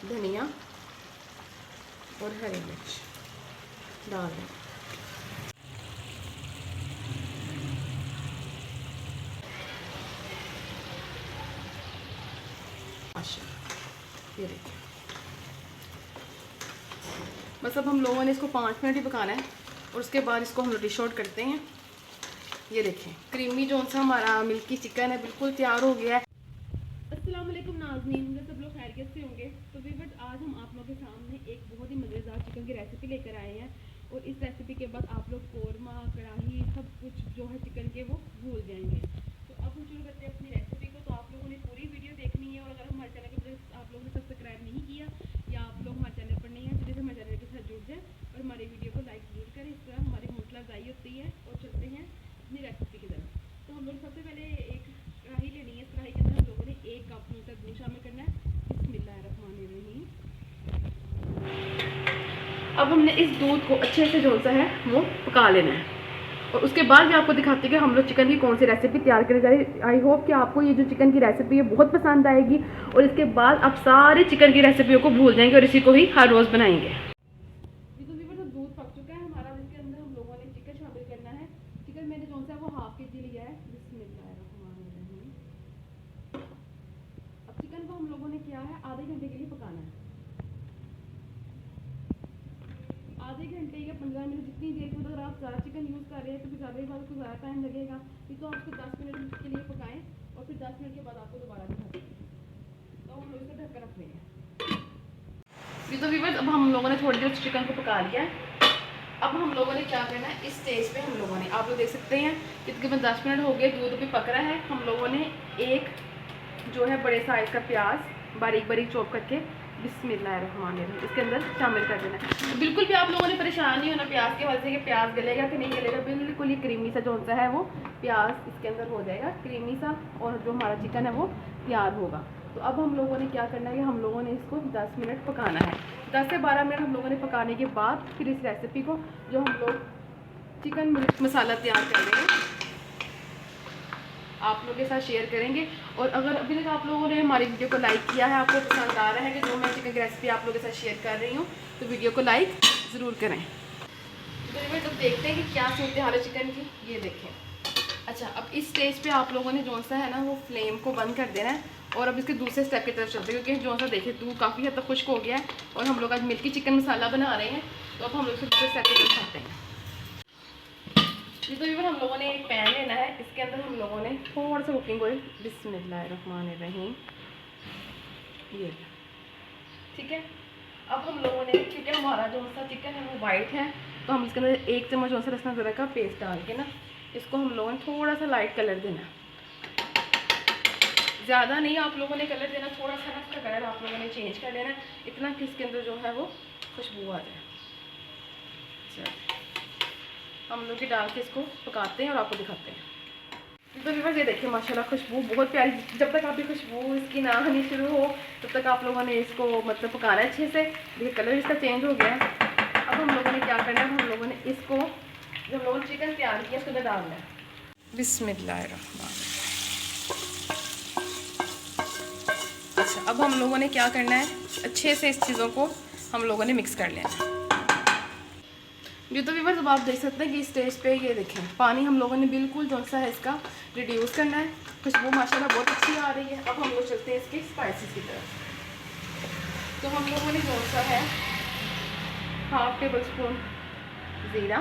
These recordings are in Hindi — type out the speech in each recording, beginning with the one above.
धनिया और हरी मिर्च डाल दें। ये देखिए, बस अब हम लोगों ने इसको 5 मिनट ही पकाना है और उसके बाद इसको हम लोग डिश आउट करते हैं। ये देखें, क्रीमी जो सा हमारा मिल्की चिकन है बिल्कुल तैयार हो गया है। अस्सलाम वालेकुम नाज़रीन, मुझे सब लोग खैरियत से होंगे। तो व्यूअर्स, आज हम आप लोगों के सामने एक बहुत ही मज़ेदार चिकन की रेसिपी लेकर आए हैं और इस रेसिपी के बाद आप लोग कौरमा, कढ़ाई सब कुछ जो है चिकन के वो भूल जाएंगे। तो अब हम शुरू करते हैं अपनी रेसिपी को। तो आप लोगों ने पूरी वीडियो देखनी है और अगर हमारे चैनल को आप लोगों ने सब्सक्राइब नहीं किया या आप लोग हमारे चैनल पर नहीं हैं, तो हमारे चैनल के साथ जुड़ जाए और हमारी वीडियो को लाइक जरूर करें। इस तरह हमारी हौसला अफजाई होती है और चलते हैं अपनी रेसिपी की तरफ। तो हम लोग सबसे पहले एक कढ़ाई लेनी है। इस कढ़ाई के अंदर हम लोगों ने 1 कप तक दूध शामिल करना है। बिस्मिल्लाहिर्रहमानिर्रहीम। अब हमने इस दूध को अच्छे से जो सा है वो पका लेना है और उसके बाद भी आपको दिखाते हैं कि हम लोग चिकन की कौन सी रेसिपी तैयार करें जा रही है। आई होप कि आपको ये जो चिकन की रेसिपी है बहुत पसंद आएगी और इसके बाद आप सारे चिकन की रेसिपियों को भूल जाएंगे और इसी को ही हर रोज़ बनाएंगे। दूध पक चुका है हमारा। इसके अंदर हम लोगों ने चिकन शामिल करना है। चिकन मैंने जो सा है वो हाफ kg लिया है। बिस्मिल्लाहिर्रहमानिर्रहीम। अब चिकन को हम लोगों ने किया है आधे घंटे के लिए पकाना है। आधे घंटे या 15 मिनट, जितनी देर में अगर आप ज़्यादा चिकन यूज़ कर रहे हैं तो फिर ज़्यादा बाद को ज़्यादा टाइम लगेगा। तो आप उसको 10 मिनट के लिए पकाएं और फिर 10 मिनट के बाद आपको दोबारा दिखाते हैं। तो हम लोग इसको ढककर रख लेंगे। ये तो व्यूअर्स, अब हम लोगों ने थोड़ी देर चिकन को पका लिया है। अब हम लोगों ने क्या करना है, इस स्टेज पे हम लोगों ने, आप लोग देख सकते हैं कि तकरीबन 10 मिनट हो गए, दूध भी पक रहा है। हम लोगों ने एक जो है बड़े साइज़ का प्याज बारीक बारीक चॉप करके बिस्मिल्लाहिर्रहमानिर्रहीम इसके अंदर शामिल कर देना है। तो बिल्कुल भी आप लोगों ने परेशान नहीं होना प्याज की वजह से कि प्याज गलेगा कि नहीं गलेगा। बिल्कुल ये क्रीमी सा जो सा है वो प्याज इसके अंदर हो जाएगा क्रीमी सा और जो हमारा चिकन है वो तैयार होगा। तो अब हम लोगों ने क्या करना है कि हम लोगों ने इसको 10 मिनट पकाना है। 10 से 12 मिनट हम लोगों ने पकाने के बाद फिर इस रेसिपी को जो हम लोग चिकन मिर्च मसाला तैयार कर रहे हैं आप लोगों के साथ शेयर करेंगे। और अगर अभी तक आप लोगों ने हमारी वीडियो को लाइक किया है, आपको पसंद आ रहा है कि जो मैं चिकन की रेसिपी आप लोगों के साथ शेयर कर रही हूँ, तो वीडियो को लाइक ज़रूर करें। तो जब देखते हैं कि क्या सूरत हाल है चिकन की, ये देखें। अच्छा, अब इस स्टेज पे आप लोगों ने जो सा है ना वो फ्लेम को बंद कर देना है और अब इसके दूसरे स्टेप की तरफ चलते हैं, क्योंकि जो सा देखिए दूध काफ़ी हद तक खुश्क हो गया है और हम लोग आज मिल्की चिकन मसाला बना रहे हैं। तो अब हम लोग दूसरे स्टेप की तरफ चलते हैं। जी तो व्यूअर्स, हम लोगों ने एक पैन लेना है। इसके अंदर हम लोगों ने थोड़ा सा कुकिंग ऑयल बिस्मिल्लाहिर्रहमानिर्रहीम, ये ठीक है। अब हम लोगों ने, क्योंकि हमारा जो सा चिकन है वो वाइट है, तो हम इसके अंदर 1 चम्मच जो सा लहसुन अदरक का पेस्ट डाल के ना इसको हम लोगों ने थोड़ा सा लाइट कलर देना, ज़्यादा नहीं आप लोगों ने कलर देना, थोड़ा सा ना इसका कलर आप लोगों ने चेंज कर लेना, इतना कि इसके अंदर जो है वो खुशबू आ जाए। हम लोग ये डाल के इसको पकाते हैं और आपको दिखाते हैं। तो व्यूअर्स, ये देखिए माशाल्लाह खुशबू बहुत प्यारी। जब तक आपकी खुशबू इसकी ना आनी शुरू हो तब तक आप लोगों ने इसको मतलब पकाना है अच्छे से। देखिए कलर इसका चेंज हो गया है। अब हम लोगों ने क्या करना है, हम लोगों ने इसको जो हम लोगों ने चिकन तैयार किया उसके अंदर डालना है। बिस्मिल्लाहिर्रहमान। अच्छा, अब हम लोगों ने क्या करना है, अच्छे से इस चीज़ों को हम लोगों ने मिक्स कर लेना है। ये तो व्यूअर्स, अब आप देख सकते हैं कि इस स्टेज पे ये देखें पानी हम लोगों ने बिल्कुल जो सा है इसका रिड्यूस करना है। खुशबू माशाल्लाह बहुत अच्छी आ रही है। अब हम लोग चलते हैं इसके स्पाइसेस की तरफ। तो हम लोगों ने जो सा है 1/2 टेबल स्पून ज़ीरा,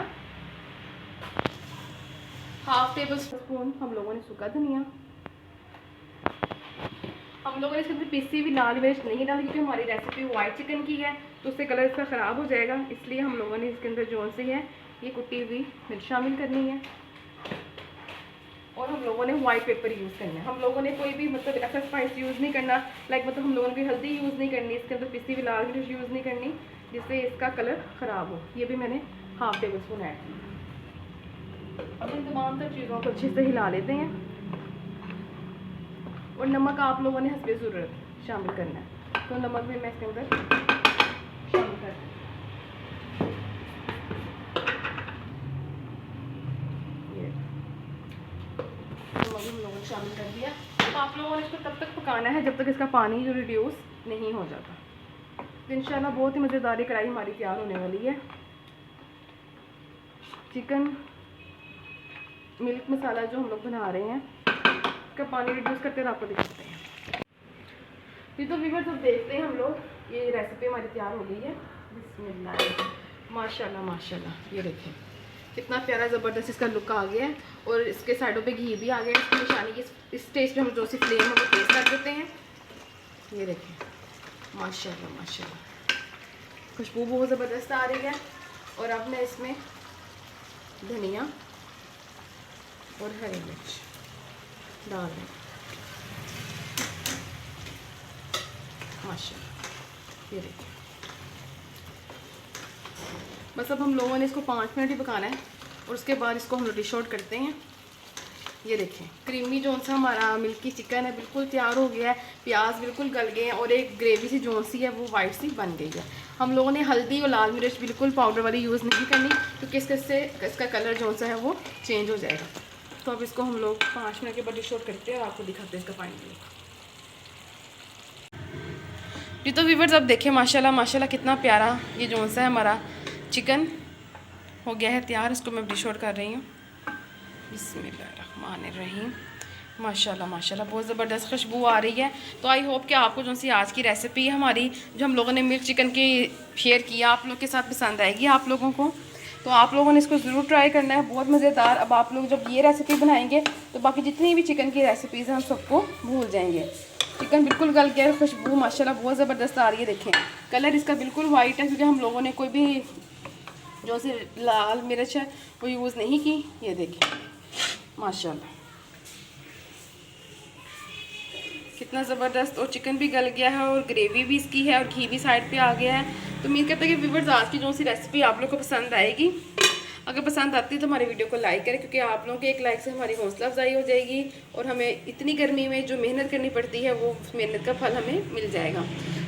1/2 टेबल स्पून हम लोगों ने सूखा धनिया, हम लोगों ने इसके अंदर पिसी हुई लाल मिर्च नहीं डाली क्योंकि हमारी रेसिपी वाइट चिकन की है तो उससे कलर इसका ख़राब हो जाएगा, इसलिए हम लोगों ने इसके अंदर जो सी है ये कुटी हुई मिर्च शामिल करनी है। और हम लोगों ने वाइट पेपर यूज़ करना है। हम लोगों ने कोई भी मतलब ऐसा स्पाइस यूज़ नहीं करना, मतलब हम लोगों ने कोई हल्दी यूज़ नहीं करनी, इसके अंदर पिसी हुई लाल मिर्च यूज़ नहीं करनी जिससे इसका कलर ख़राब हो। ये भी मैंने 1/2 टेबल स्पून ऐड किया। अब इन तमाम तर चीज़ों को अच्छे से हिला लेते हैं और नमक आप लोगों ने हस्बे ज़रूरत शामिल करना है, तो नमक भी मैं इसके अंदर शामिल कर दूँ। ये नमक हम लोगों ने शामिल कर दिया। तो आप लोगों ने इसको तब तक पकाना है जब तक इसका पानी जो रिड्यूस नहीं हो जाता। तो इंशाल्लाह बहुत ही मज़ेदार कढ़ाई हमारी तैयार होने वाली है। चिकन मिल्क मसाला जो हम लोग बना रहे हैं का पानी रिड्यूस करते हुए आपको दिखाते हैं। ये तो व्यूअर्स अब देखते हैं हम लोग, ये रेसिपी हमारी तैयार हो गई है। बिस्मिल्लाह, माशाल्लाह माशाल्लाह, ये देखें कितना प्यारा ज़बरदस्त इसका लुक आ गया है और इसके साइडों पे घी भी आ गया है। इसकी निशानी की इस स्टेज पे हम जो सी फ्लेम है वो तेज़ कर देते हैं। ये देखें माशाल्लाह माशाल्लाह, खुशबू बहुत ज़बरदस्त आ रही है। और अब मैं इसमें धनिया और हरी मिर्च डाल दें माशाल्लाह। ये देखिए बस अब हम लोगों ने इसको 5 मिनट ही पकाना है और उसके बाद इसको हम लोग डिश आउट करते हैं। ये देखें क्रीमी जोन सा हमारा मिल्की चिकन है, बिल्कुल तैयार हो गया है। प्याज बिल्कुल गल गए हैं और एक ग्रेवी सी जोन सी है वो वाइट सी बन गई है। हम लोगों ने हल्दी और लाल मिर्च बिल्कुल पाउडर वाली यूज़ नहीं करनी क्योंकि इससे इसका कलर जोन सा है वो चेंज हो जाएगा। तो अब इसको हम लोग 5 मिनट के बाद डिश आउट करते हैं और आपको दिखाते हैं इसका फाइनल। जी तो व्यूअर्स अब देखें माशाल्लाह माशाल्लाह कितना प्यारा ये जोन सा है हमारा चिकन हो गया है तैयार। इसको मैं डिश आउट कर रही हूँ। बिस्मिल्लाहिर्रहमानिर्रहीम, माशाल्लाह माशाल्लाह बहुत ज़बरदस्त खुशबू आ रही है। तो आई होप कि आपको जो सी आज की रेसिपी है हमारी जो हम लोगों ने मिल्क चिकन की शेयर किया आप लोग के साथ पसंद आएगी आप लोगों को। तो आप लोगों ने इसको ज़रूर ट्राई करना है, बहुत मज़ेदार। अब आप लोग जब ये रेसिपी बनाएंगे तो बाकी जितनी भी चिकन की रेसिपीज़ हैं हम सबको भूल जाएंगे। चिकन बिल्कुल गल गया, खुशबू माशाल्लाह बहुत ज़बरदस्त आ रही है। देखें कलर इसका बिल्कुल वाइट है क्योंकि हम लोगों ने कोई भी जो सी लाल मिर्च है वो यूज़ नहीं की। ये देखें माशाल्लाह कितना ज़बरदस्त, और चिकन भी गल गया है और ग्रेवी भी इसकी है और घी भी साइड पे आ गया है। तो उम्मीद करते हैं कि व्यूअर्स आज की जो सी रेसिपी आप लोग को पसंद आएगी। अगर पसंद आती है तो हमारी वीडियो को लाइक करें क्योंकि आप लोगों के एक लाइक से हमारी हौसला अफजाई हो जाएगी और हमें इतनी गर्मी में जो मेहनत करनी पड़ती है वो मेहनत का फल हमें मिल जाएगा।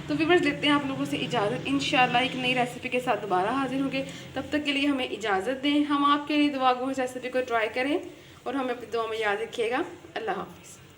तो व्यूअर्स लेते हैं आप लोगों से इजाज़त, इंशाल्लाह एक नई रेसिपी के साथ दोबारा हाजिर होंगे। तब तक के लिए हमें इजाज़त दें। हम आपके लिए दुआ गो रेसिपी को ट्राई करें और हमें अपनी दुआ में याद रखिएगा। अल्लाह हाफिज़।